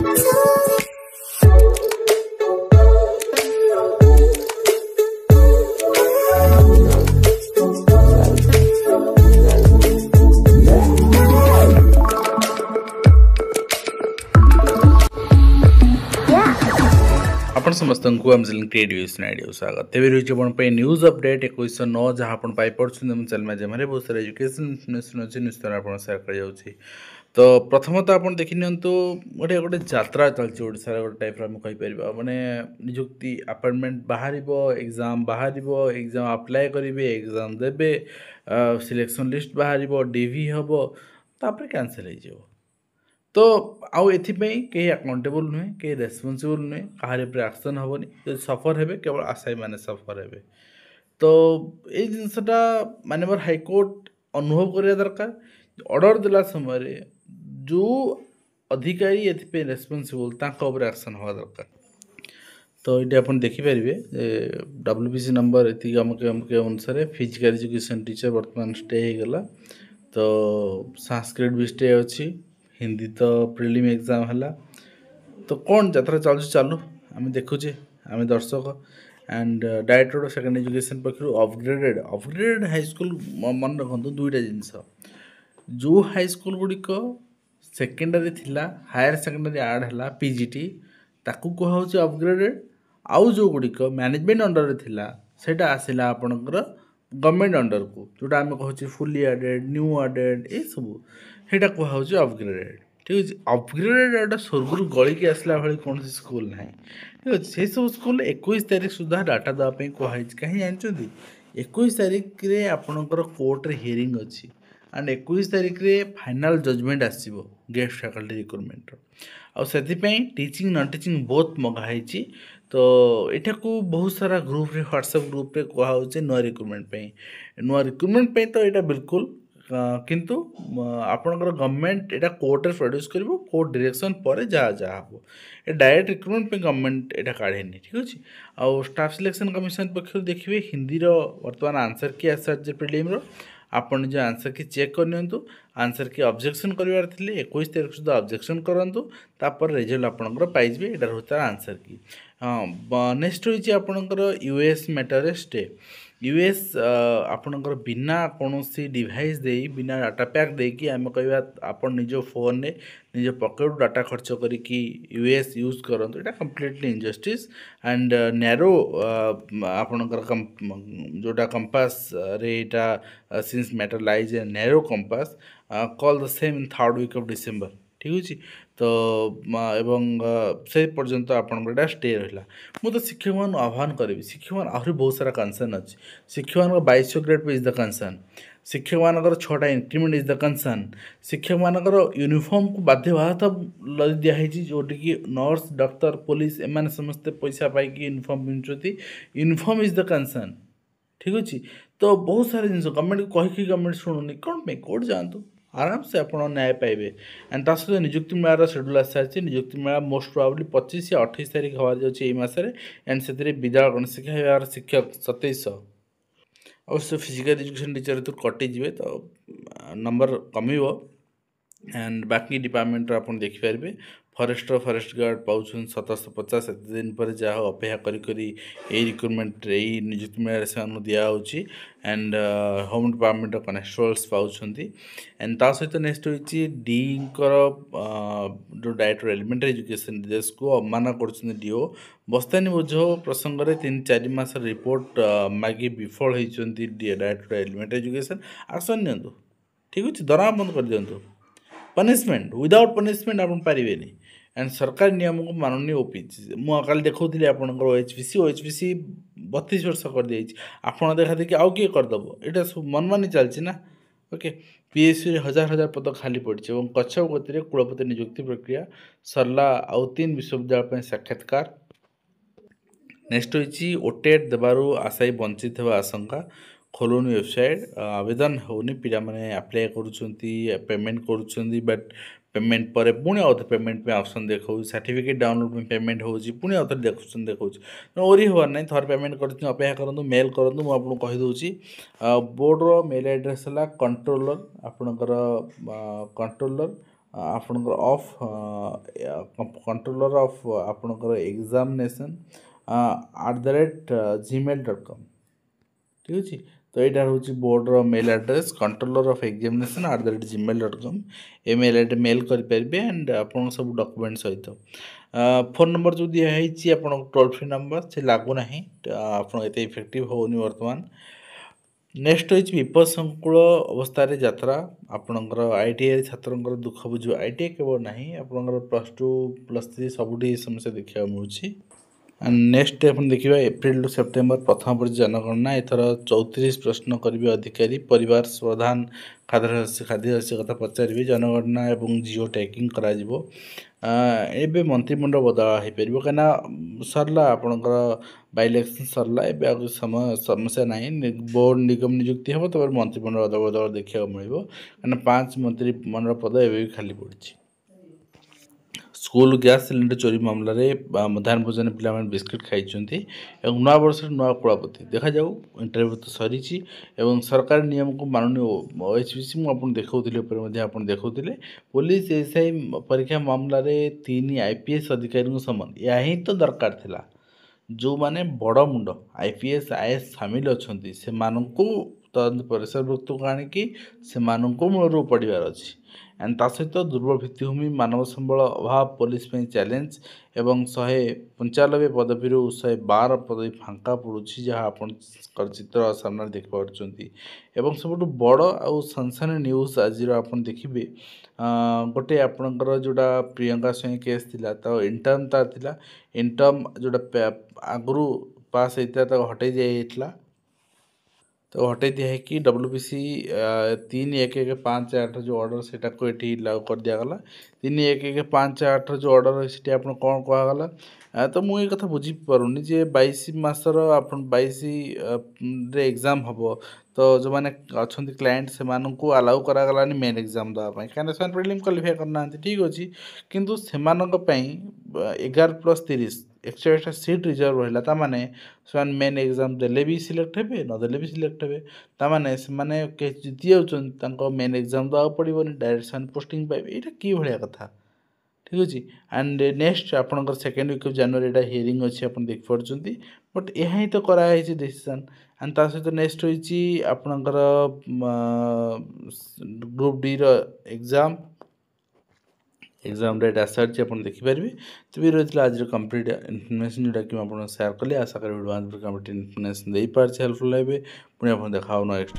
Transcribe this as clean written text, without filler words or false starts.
आपण समस्त क्रिएटिव स्वागत तेज रही है न्यूज अपडेट 2109 जहाँ आप पाइपे चैनल माध्यम बहुत सारा एजुकेशन इनफर्मेशन अच्छी निश्चित आप सेयार कर तो प्रथमतः आप देखी नि गोटे गोटे यात्रा चलती ओडार गोटे टाइप कहीपर मैंने निजुक्ति अपॉइंटमेंट बाहर एग्जाम बाहर एग्जाम अप्लाई करेंगे एग्जाम देवे सिलेक्शन लिस्ट बाहर डीवी हम तापर कैंसल हो तो आउ एथिपाई कहीं अकाउंटेबल नुहे कहीं रेस्पॉन्सिबल नुहे कहार एक्शन हेनी जो सफर हे केवल आशायी मैंने सफर हे तो ये जिनसटा माननीय हाईकोर्ट अनुभव करने दरकार ऑर्डर देला समय जो अधिकारी एथिपाई रेस्पॉन्सिबल तांका एक्शन हवा दरकार तो ये आप देखिपारे WBC नंबर ये अमुक अनुसार फिजिकल एजुकेशन टीचर बर्तमान स्टे हो गला तो संस्कृत भी स्टे अच्छी हिंदी तो प्रिलिम एग्जाम है तो कौन यात्रा चलु चालू आम देखुचे आम दर्शक and director of secondary education पक्ष अपग्रेडेड हाई स्कूल मन रखु दुईटा जिनस जो हाई स्कूल गुड़िक सेकेंडरी थिला हायर सेकेंडरी आड है पीजीटी ताकू कहुचे अपग्रेडेड आउ जो गुड़िक मैनेजमेंट अंडर थिला सेटा आसिला आपणकर गवर्नमेंट अंडर को जोटा आम कहूँ फुली एडेड न्यू एडेड ये सब सेटा कहुचे अपग्रेडेड ठीक अच्छे अपग्रेडेड एटा स्वर्ग गलिकी आसला भाई कौन स्कूल ना ठीक अच्छे से सब स्कूल 21 तारीख सुधा डाटा देवाई कहुई कहीं जानते 21 तारीख रे आपणकर कोर्ट रे हियरिंग अच्छी एंड 21 तारीख रे फाइनल जजमेंट आसो गेस्ट फैकल्टी रिक्रुटमेंट से टीचिंग नॉन टीचिंग बहुत मगाई तो यहाँ को बहुत सारा ग्रुप रे व्हाट्सएप ग्रुप रे कहुचे नुआ रिक्रुटमेंट तो यहाँ बिल्कुल किंतु आपणकर गवर्नमेंट यहाँ कोर्ट रे प्रोड्यूस कर कोर्ट डायरेक्शन पर जहाँ जहाँ हम ये डायरेक्ट रिक्रुटमेंट पे गवर्नमेंट यहाँ काढ़े ठीक अच्छे आउ स्टाफ सिलेक्शन कमिशन पक्ष देखिए हिंदी वर्तमान आंसर की आसार प्रिलिम आपन जो आंसर की चेक करनी आंसर की ऑब्जेक्शन करार थे 21 तारीख सुधा ऑब्जेक्शन करूँ तापर रिजल्ट आपंकर पाइबे यहाँ रोज आंसर की हाँ नेक्स्ट रही आपंकर यूएस मैटर स्टे यूएस आपणकर बिना कौन डिवाइस दे बिना डाटा पैक देकी आम कह आप निज फोन ने निज पकेट डाटा खर्च करी यूएस यूज करते यहाँ कम्प्लीटली इनजस्टिस एंड नैरो आपणकर जोटा कंपास रेटा since matter lies a narrow compass call the same in 3rd week of December ठीक अच्छे तो एवं से पर्यंत आपड़ा स्टे रहा मुझे शिक्षक मान आह्वान करी शिक्षक मान आहरी बहुत सारा कंसर्न अच्छी शिक्षक मान 2200 grade pay is the concern शिक्षक मानकर 6टा इंक्रीमेंट इज द कंसर्न शिक्षक मानकर यूनिफॉर्म को बाध्य बाधकता दिखाई जोटि कि नर्स डॉक्टर पुलिस एम समस्ते पैसा पाई यूनिफॉर्म पिंधुंट यूनिफॉर्म इज द कंसर्न ठीक अच्छे तो बहुत सारे जिन गवर्नमेंट को कहीकि गवर्नमेंट शुणुनि कौन पे कोर्ट जातु आराम से आप न्याय पाइबे एंड ता सहित निजुक्ति मेलार शेड्यूल आसी सारी निजुक्ति मेला मोस्ट प्रोबेबली 25 या 28 तारीख हमारे जाऊँगी ये मसरे एंड से विद्यालय गणशिक्षा विभाग शिक्षक 2700 अवश्य फिजिकल एजुकेशन टीचर तो कटिजे तो नंबर कम एंड बाकी डिपार्टमेंट आप देखिपारे फरेस्टर फरेस्ट गार्ड पाँच 750 दिन पर जहाँ अपेक्षा करी रिक्रुटमेंट यही निजुक्ति मेला से दिखाई एंड होम डिपार्टमेंट कनेस्टेबल्स पाँच एंड ता सहित नेक्स्ट होती डी जो डायरेक्टर एलिमेंटरी एजुकेशन देश को अवमान कर डीओ बस्तानी बोझ प्रसंग में 3-4 मास रिपोर्ट मागी विफल होती डायरेक्टर एलिमेंटरी एजुकेशन एक्शन नियंतु ठीक अच्छे दरमा बंद कर दिंतु पनिशमेंट विदाउट पनिशमेंट आप पारे एंड सरकार नियम को माननीय ओपीसी मुझे देखी आपंकर ओएचपीसी 32 वर्ष कर दी आप देखा देखिए आउ किए करदेव यहाँ सब मनमानी चलती ना ओके पीएसयू हजार हजार पद खाली पड़ी और कच्छप गति कुलपति नियुक्ति प्रक्रिया सरला आउ 3 विश्वविद्यालय साक्षात्कार नेक्स्ट होती ओटेट देवारू आशायी वंचित होगा आशंका खोलुनी वेबसाइट आवेदन होनी पिला माने अप्लाई करुँच पेमेंट करुँच बट पेमेंट पर पुणी आउे पेमेंट में ऑप्शन देखा सर्टिफिकेट डाउनलोड में पेमेंट हो पुणी आउे देखा ओरी हबार ना थर पेमेंट कर अपेक्षा करूँ मेल करूँ मुझे कहीदे बोर्डर मेल एड्रेस है कंट्रोलर आपणकर कंट्रोलर ଆପଣଙ୍କର ଅଫ୍ କଣ୍ଟ୍ରୋଲର ଅଫ୍ ଆପଣଙ୍କର ଏକ୍ଜାମିନେସନ୍ @gmail.com ଠିକ୍ ଅଛି। ତ ଏଇଟା ହେଉଛି ବୋର୍ଡ଼ର mail address controller of examination @gmail.com। ଏ ମେଲ୍ ଆଇଡ଼ି ମେଲ୍ କରିପାରିବେ ଆଣ୍ଡ ଆପଣଙ୍କ ସବୁ ଡକୁମେଣ୍ଟ ସହିତ ଫୋନ୍ ନମ୍ବର ଯେଉଁ ଦିଆହେଇଛି ଆପଣଙ୍କ ଟୋଲ୍ ଫ୍ରି ନମ୍ବର ସେ ଲାଗୁନାହିଁ, ଆପଣ ଏତେ ଇଫେକ୍ଟିଭ୍ ହେଉନି ବର୍ତ୍ତମାନ। ନେକ୍ସଟ ହେଉଛି ବିପଦସଂକୁଳ ଅବସ୍ଥାରେ ଯାତ୍ରା ଆପଣଙ୍କର ITI ଛାତ୍ରଙ୍କର ଦୁଃଖ ବୁଝିବ। ITI କେବଳ ନାହିଁ, ଆପଣଙ୍କର +2 +3 ସବୁଠି ଏ ସମସ୍ୟା ଦେଖିବାକୁ ମିଳୁଛି। ନେକ୍ସଟ ଆପଣ ଦେଖିବା ଏପ୍ରିଲ ଟୁ ସେପ୍ଟେମ୍ବର ପ୍ରଥମ ପର୍ଯ୍ୟାୟ ଜନଗଣନା। ଏଥର 34 ପ୍ରଶ୍ନ କରିବେ ଅଧିକାରୀ, ପରିବାର ପ୍ରଧାନ, ଖାଦ୍ୟ କଥା ପଚାରିବେ, ଜନଗଣନା ଏବଂ ଜିଓ ଟ୍ୟାଗିଂ କରାଯିବ। ଏବେ ମନ୍ତ୍ରିମଣ୍ଡଳ ବଦଳ ହୋଇପାରିବ କାହିଁକିନା ସରିଲା ଆପଣଙ୍କର ବାଇ ଇଲେକ୍ସନ୍ ସରିଲା, ଏବେ ଆଉ ସମସ୍ୟା ନାହିଁ। ବୋର୍ଡ଼ ନିଗମ ନିଯୁକ୍ତି ହେବ, ତାପରେ ମନ୍ତ୍ରିମଣ୍ଡଳ ବଦଳ ଦେଖିବାକୁ ମିଳିବ କାହିଁକିନା 5 ମନ୍ତ୍ରିମଣ୍ଡଳ ପଦ ଏବେ ବି ଖାଲି ପଡ଼ିଛି। ସ୍କୁଲ ଗ୍ୟାସ୍ ସିଲିଣ୍ଡର ଚୋରି ମାମଲାରେ ମଧ୍ୟାହ୍ନ ଭୋଜନ ପିଲାମାନେ ବିସ୍କିଟ୍ ଖାଇଛନ୍ତି ଏବଂ ନୂଆବର୍ଷରେ ନୂଆ କୁଳାପତି ଦେଖାଯାଉ। ଇଣ୍ଟରଭ୍ୟୁ ତ ସରିଛି ଏବଂ ସରକାରୀ ନିୟମକୁ ମାନୁନି OHBC। ମୁଁ ଆପଣଙ୍କୁ ଦେଖାଉଥିଲି, ଉପରେ ମଧ୍ୟ ଆପଣ ଦେଖାଉଥିଲେ। ପୋଲିସ SI ପରୀକ୍ଷା ମାମଲାରେ 3 IPS ଅଧିକାରୀଙ୍କୁ ସମନ। ଏହା ହିଁ ତ ଦରକାର ଥିଲା। ଯେଉଁମାନେ ବଡ଼ ମୁଣ୍ଡ IPS IAS ସାମିଲ ଅଛନ୍ତି ସେମାନଙ୍କୁ ତଦନ୍ତ ପରିସରଭୁକ୍ତକୁ ଆଣିକି ସେମାନଙ୍କୁ ମୂଳରୁ ପଡ଼ିବାର ଅଛି। ଆଣ୍ଡ ତା ସହିତ ଦୁର୍ବଳ ଭିତ୍ତିଭୂମି, ମାନବ ସମ୍ବଳ ଅଭାବ ପୋଲିସ ପାଇଁ ଚ୍ୟାଲେଞ୍ଜ ଏବଂ 195 ପଦବୀରୁ 112 ପଦବୀ ଫାଙ୍କା ପଡ଼ୁଛି, ଯାହା ଆପଣଙ୍କର ଚିତ୍ର ସାମ୍ନାରେ ଦେଖିପାରୁଛନ୍ତି। ଏବଂ ସବୁଠୁ ବଡ଼ ଆଉ ସନସନି ନ୍ୟୁଜ୍ ଆଜିର ଆପଣ ଦେଖିବେ, ଗୋଟେ ଆପଣଙ୍କର ଯେଉଁଟା ପ୍ରିୟଙ୍କା ସ୍ୱାଇଁ କେସ୍ ଥିଲା, ତ ଇଣ୍ଟର୍ମ ତାର ଥିଲା। ଇଣ୍ଟର୍ମ ଯେଉଁଟା ଆଗରୁ ପାସ୍ ହେଇଥିଲା ତାକୁ ହଟେଇ ଦିଆଯାଇଥିଲା। ତ ହଟେଇ ଦିଆ ହେଇକି WBC 3-1-1-5-8 ଯେଉଁ ଅର୍ଡ଼ର ସେଇଟାକୁ ଏଠି ଲାଗୁ କରିଦିଆଗଲା। 3-1-1-5-8 ଯେଉଁ ଅର୍ଡ଼ର ସେଠି ଆପଣ କ'ଣ କୁହାଗଲା, ତ ମୁଁ ଏ କଥା ବୁଝିପାରୁନି ଯେ 22 ମାସର ଆପଣ 22ରେ ଏକ୍ଜାମ୍ ହେବ, ତ ଯେଉଁମାନେ ଅଛନ୍ତି କ୍ଲାଏଣ୍ଟ ସେମାନଙ୍କୁ ଆଲାଉ କରାଗଲାନି ମେନ୍ ଏକ୍ଜାମ୍ ଦେବା ପାଇଁ କାହିଁକିନା ସେମାନେ ପ୍ରିଲିମ୍ କ୍ୱାଲିଫାଏ କରିନାହାନ୍ତି। ଠିକ୍ ଅଛି, କିନ୍ତୁ ସେମାନଙ୍କ ପାଇଁ 11+30 101ଟା ସିଟ୍ ରିଜର୍ଭ ରହିଲା। ତା'ମାନେ ସେମାନେ ମେନ୍ ଏକ୍ଜାମ୍ ଦେଲେ ବି ସିଲେକ୍ଟ ହେବେ, ନଦେଲେ ବି ସିଲେକ୍ଟ ହେବେ। ତା'ମାନେ ସେମାନେ ଜିତି ଯାଉଛନ୍ତି, ତାଙ୍କ ମେନ୍ ଏକ୍ଜାମ୍ ଦେବାକୁ ପଡ଼ିବନି, ଡାଇରେକ୍ଟ ସେମାନେ ପୋଷ୍ଟିଂ ପାଇବେ। ଏଇଟା କି ଭଳିଆ କଥା? ଠିକ୍ ଅଛି। ଆଣ୍ଡ ନେକ୍ସଟ ଆପଣଙ୍କର 2nd ୱିକ୍ ଅଫ୍ ଜାନୁଆରୀ ଏଇଟା ହିୟରିଂ ଅଛି, ଆପଣ ଦେଖିପାରୁଛନ୍ତି। ବଟ୍ ଏହା ହିଁ ତ କରାହେଇଛି ଡିସିସନ୍। ଆଣ୍ଡ ତା ସହିତ ନେକ୍ସଟ ହୋଇଛି ଆପଣଙ୍କର ଗ୍ରୁପ୍ Dର ଏକ୍ଜାମ୍ ଡେଟ୍ ଆସାରିଛି, ଆପଣ ଦେଖିପାରିବେ। ତ ବି ରହିଥିଲା ଆଜିର କମ୍ପ୍ଲିଟ୍ ଇନଫର୍ମେସନ୍ ଯେଉଁଟାକି ମୁଁ ଆପଣଙ୍କୁ ସେୟାର କଲି। ଆଶା କরি ଭିଡ଼ିଓ କମ୍ପ୍ଲିଟ୍ ଇନଫର୍ମେସନ୍ ଦେଇପାରିଛି, ହେଲ୍ପଫୁଲ୍ ହେବେ। ପୁଣି ଆପଣ ଦେଖା ହେବ ନେକ୍ସଟ।